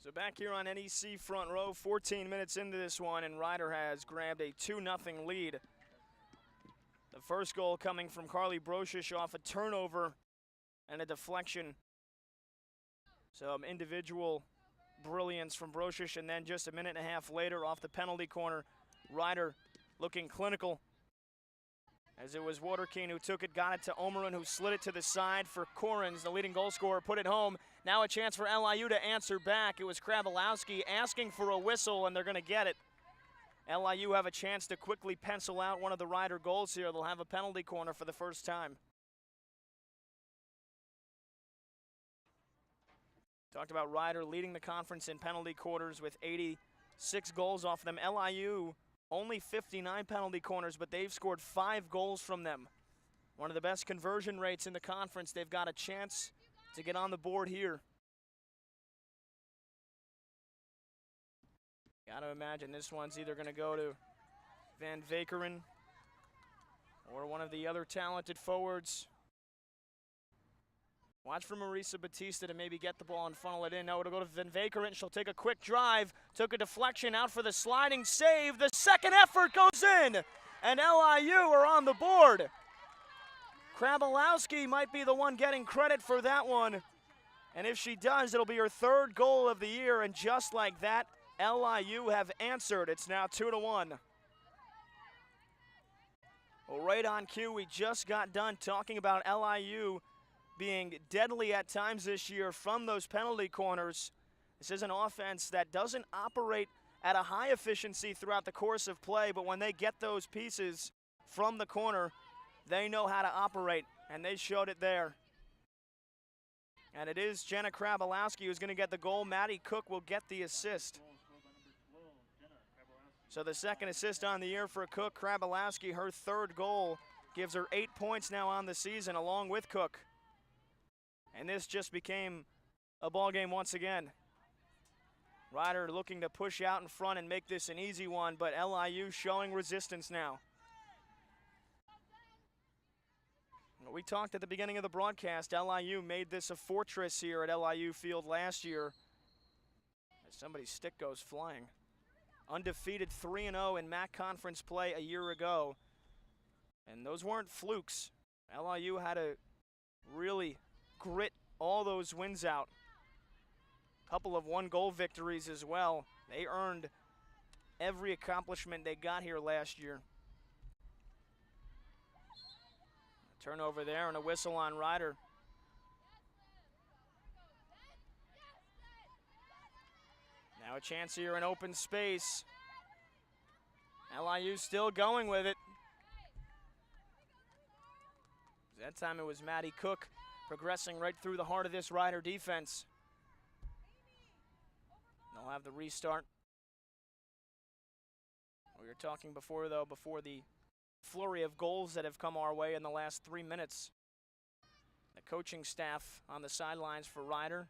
So back here on NEC front row, 14 minutes into this one, and Ryder has grabbed a 2-0 lead. The first goal coming from Carly Brocious off a turnover and a deflection. Some individual brilliance from Brocious, and then just a minute and a half later off the penalty corner, Ryder looking clinical. As it was Waterkeen who took it, got it to Omeran, who slid it to the side for Corrins, the leading goal scorer, put it home. Now a chance for LIU to answer back. It was Krabalowski asking for a whistle, and they're going to get it. LIU have a chance to quickly pencil out one of the Ryder goals here. They'll have a penalty corner for the first time. Talked about Ryder leading the conference in penalty corners with 86 goals off them. LIU only 59 penalty corners, but they've scored 5 goals from them. One of the best conversion rates in the conference. They've got a chance to get on the board here. Got to imagine this one's either going to go to Van Vakeren or one of the other talented forwards. Watch for Marisa Batista to maybe get the ball and funnel it in. No, it'll go to Van Vakeren. She'll take a quick drive. Took a deflection out for the sliding save. The second effort goes in, and LIU are on the board. Krabalowski might be the one getting credit for that one. And if she does, it'll be her 3rd goal of the year. And just like that, LIU have answered. It's now 2-1. Well, right on cue, we just got done talking about LIU being deadly at times this year from those penalty corners. This is an offense that doesn't operate at a high efficiency throughout the course of play, but when they get those pieces from the corner, they know how to operate, and they showed it there. And it is Jenna Krabalowski who's going to get the goal. Maddie Cook will get the assist. So the second assist on the year for Cook. Krabalowski, her 3rd goal, gives her 8 points now on the season along with Cook. And this just became a ball game once again. Ryder looking to push out in front and make this an easy one, but LIU showing resistance now. We talked at the beginning of the broadcast, LIU made this a fortress here at LIU Field last year. As somebody's stick goes flying. Undefeated 3-0 in MAAC conference play a year ago. And those weren't flukes. LIU had to really grit all those wins out. A couple of 1-goal victories as well. They earned every accomplishment they got here last year. A turnover there and a whistle on Ryder. Now a chance here in open space. LIU still going with it. That time it was Maddie Cook progressing right through the heart of this Ryder defense. They'll have the restart. We were talking before, though, before the flurry of goals that have come our way in the last 3 minutes. The coaching staff on the sidelines for Ryder.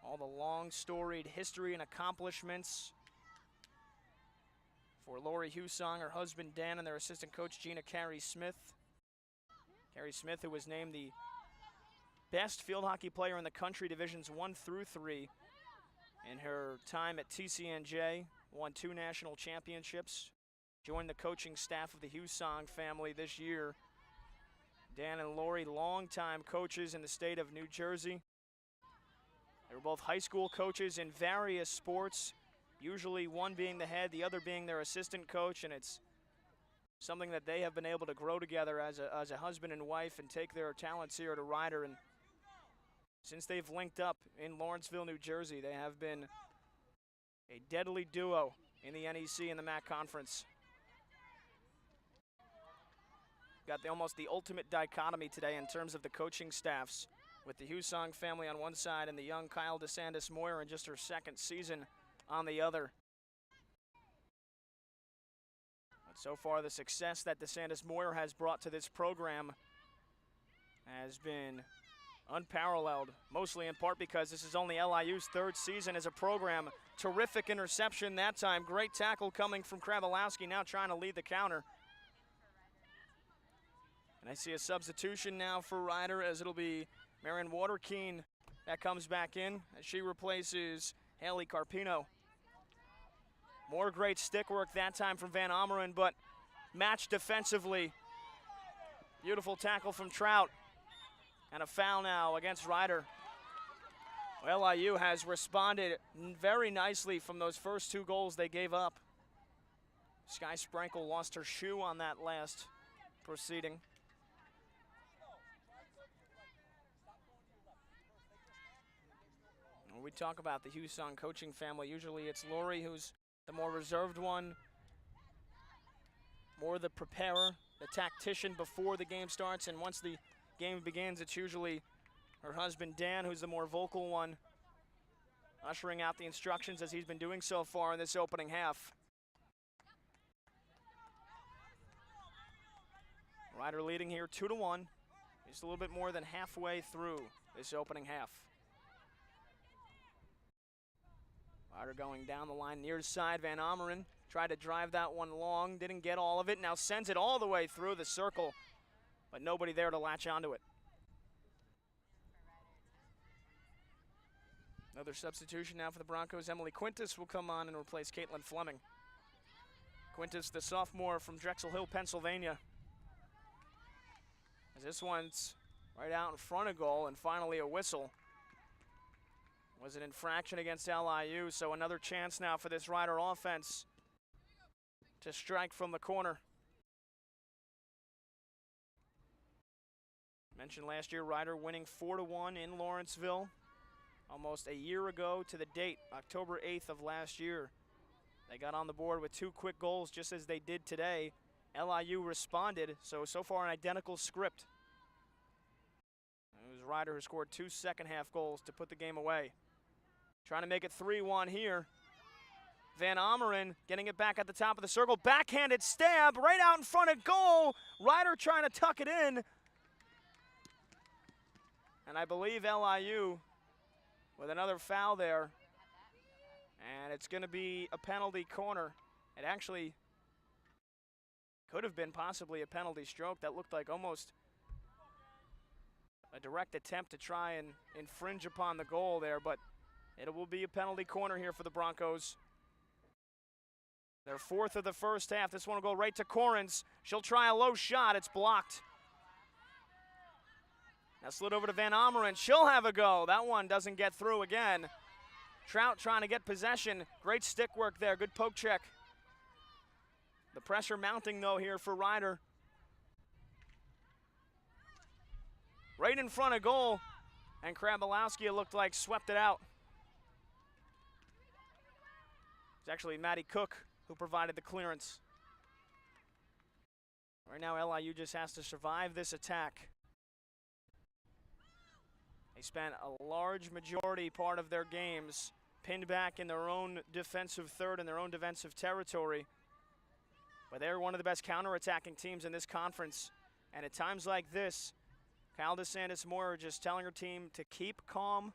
All the long storied history and accomplishments for Lori Husong, her husband Dan, and their assistant coach Gina Carey Smith. Carey Smith, who was named the best field hockey player in the country, Divisions 1 through 3, in her time at TCNJ, won 2 national championships, joined the coaching staff of the Husong family this year. Dan and Lori, longtime coaches in the state of New Jersey. They were both high school coaches in various sports, usually one being the head, the other being their assistant coach, and it's something that they have been able to grow together as a husband and wife and take their talents here to Ryder. And since they've linked up in Lawrenceville, New Jersey, they have been a deadly duo in the NEC and the MAAC Conference. Got almost the ultimate dichotomy today in terms of the coaching staffs, with the Husong family on one side and the young Kyle DeSantis Moyer in just her 2nd season on the other. But so far, the success that DeSantis Moyer has brought to this program has been unparalleled, mostly in part because this is only LIU's 3rd season as a program. Terrific interception that time. Great tackle coming from Krabalowski, now trying to lead the counter. And I see a substitution now for Ryder, as it'll be Marion Waterkeen that comes back in as she replaces Haley Carpino. More great stick work that time from Van Omeren, but matched defensively. Beautiful tackle from Trout. And a foul now against Ryder. Well, LIU has responded very nicely from those first 2 goals they gave up. Sky Sprankle lost her shoe on that last proceeding. When we talk about the Houston coaching family, usually it's Lori who's the more reserved one, more the preparer, the tactician before the game starts, and once the game begins, it's usually her husband Dan who's the more vocal one, ushering out the instructions as he's been doing so far in this opening half. Ryder leading here 2-1. Just a little bit more than halfway through this opening half. Ryder going down the line near side. Van Omeren tried to drive that one long, didn't get all of it, now sends it all the way through the circle, but nobody there to latch onto it. Another substitution now for the Broncos. Emily Quintus will come on and replace Caitlin Fleming. Quintus, the sophomore from Drexel Hill, Pennsylvania. As this one's right out in front of goal, and finally a whistle. Was an infraction against LIU, so another chance now for this Ryder offense to strike from the corner. Mentioned last year, Ryder winning 4-1 in Lawrenceville. Almost a year ago to the date, October 8th of last year. They got on the board with 2 quick goals just as they did today. LIU responded, so far an identical script. It was Ryder who scored 2 second-half goals to put the game away. Trying to make it 3-1 here. Van Omeren getting it back at the top of the circle. Backhanded stab right out in front of goal. Ryder trying to tuck it in. And I believe LIU with another foul there. And it's going to be a penalty corner. It actually could have been possibly a penalty stroke. That looked like almost a direct attempt to try and infringe upon the goal there, but it will be a penalty corner here for the Broncos. Their 4th of the first half. This one will go right to Corrins. She'll try a low shot. It's blocked. Now slid over to Van Omeren. She'll have a go. That one doesn't get through again. Trout trying to get possession. Great stick work there. Good poke check. The pressure mounting, though, here for Ryder. Right in front of goal. And Krabalowski, it looked like, swept it out. It's actually Maddie Cook who provided the clearance. Right now, LIU just has to survive this attack. They spent a large majority part of their games pinned back in their own defensive third and their own defensive territory. But they're one of the best counterattacking teams in this conference. And at times like this, Kyle DeSantis Moore just telling her team to keep calm,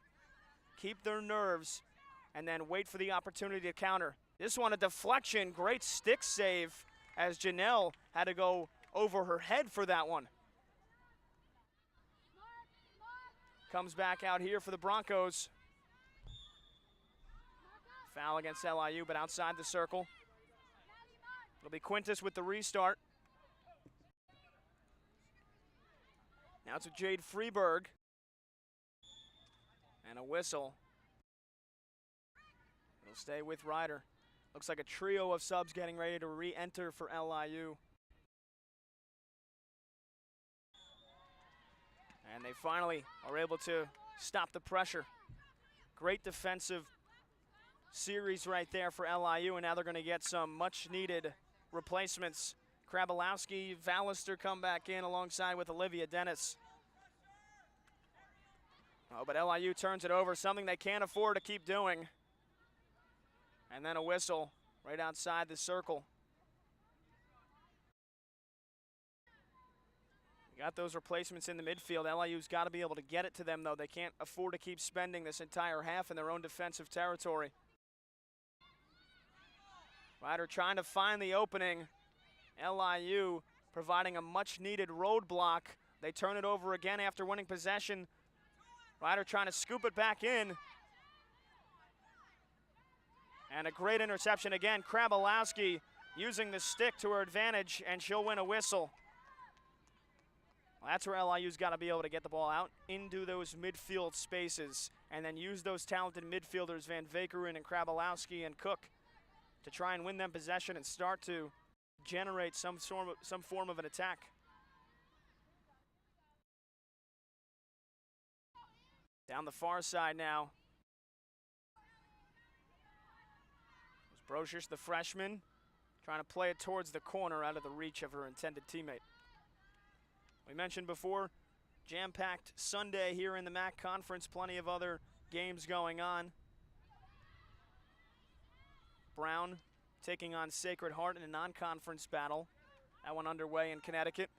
keep their nerves, and then wait for the opportunity to counter. This one, a deflection, great stick save as Janelle had to go over her head for that one. Comes back out here for the Broncos. Foul against LIU, but outside the circle. It'll be Quintus with the restart. Now it's with Jade Freeberg. And a whistle. It'll stay with Ryder. Looks like a trio of subs getting ready to re-enter for LIU. And they finally are able to stop the pressure. Great defensive series right there for LIU, and now they're going to get some much-needed replacements. Krabalowski, Vallister come back in alongside with Olivia Dennis. Oh, but LIU turns it over, something they can't afford to keep doing. And then a whistle right outside the circle. You got those replacements in the midfield. LIU's got to be able to get it to them, though. They can't afford to keep spending this entire half in their own defensive territory. Ryder trying to find the opening. LIU providing a much-needed roadblock. They turn it over again after winning possession. Ryder trying to scoop it back in. And a great interception again. Krabalowski using the stick to her advantage, and she'll win a whistle. Well, that's where LIU's got to be able to get the ball out into those midfield spaces and then use those talented midfielders, Van Vakeren and Krabalowski and Cook, to try and win them possession and start to generate some form of an attack. Down the far side now. Brocious, the freshman, trying to play it towards the corner out of the reach of her intended teammate. We mentioned before, jam-packed Sunday here in the MAAC Conference, plenty of other games going on. Brown taking on Sacred Heart in a non-conference battle. That one underway in Connecticut.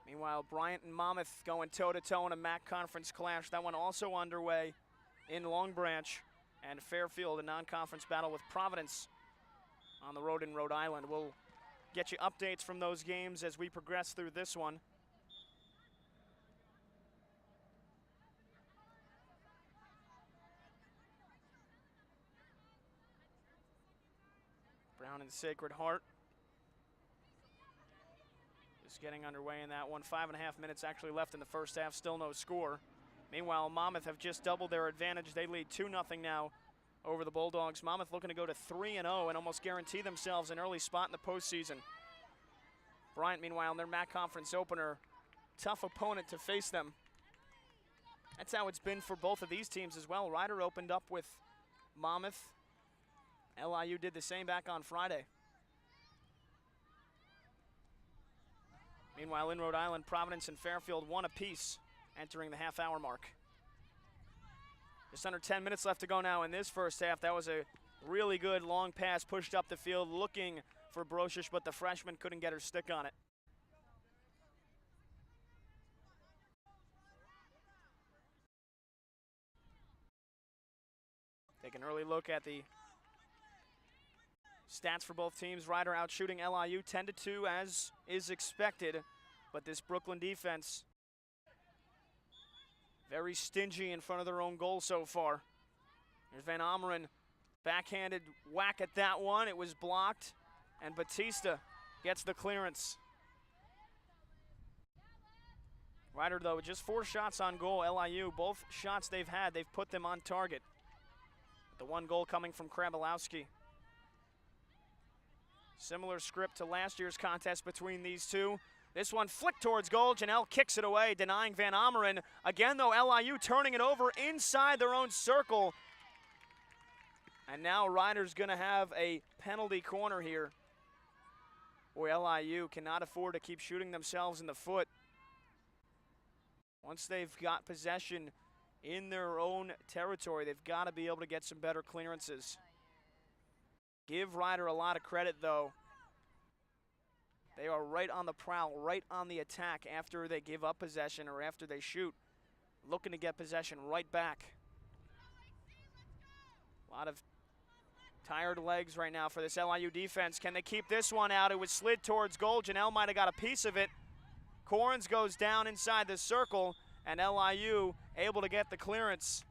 Meanwhile, Bryant and Monmouth going toe-to-toe in a MAAC Conference clash. That one also underway in Long Branch. And Fairfield, a non-conference battle with Providence on the road in Rhode Island. We'll get you updates from those games as we progress through this one. Brown and Sacred Heart just getting underway in that one. 5.5 minutes actually left in the first half, still no score. Meanwhile, Monmouth have just doubled their advantage. They lead 2-0 now over the Bulldogs. Monmouth looking to go to 3-0 and almost guarantee themselves an early spot in the postseason. Bryant, meanwhile, in their MAAC Conference opener, tough opponent to face them. That's how it's been for both of these teams as well. Ryder opened up with Monmouth. LIU did the same back on Friday. Meanwhile, in Rhode Island, Providence and Fairfield 1 apiece, entering the half-hour mark. Just under 10 minutes left to go now in this first half. That was a really good long pass pushed up the field looking for Brocious, but the freshman couldn't get her stick on it. Take an early look at the stats for both teams. Ryder out shooting LIU 10-2 as is expected, but this Brooklyn defense very stingy in front of their own goal so far. There's Van Omeren, backhanded whack at that one. It was blocked, and Batista gets the clearance. Ryder, though, with just 4 shots on goal. LIU, both shots they've had, they've put them on target. The one goal coming from Krabalowski. Similar script to last year's contest between these two. This one flicked towards goal. Janelle kicks it away, denying Van Omeren. Again, though, LIU turning it over inside their own circle. And now Ryder's going to have a penalty corner here. Boy, LIU cannot afford to keep shooting themselves in the foot. Once they've got possession in their own territory, they've got to be able to get some better clearances. Give Ryder a lot of credit, though. They are right on the prowl, right on the attack after they give up possession or after they shoot, looking to get possession right back. A lot of tired legs right now for this LIU defense. Can they keep this one out? It was slid towards goal. Janelle might have got a piece of it. Corns goes down inside the circle, and LIU able to get the clearance.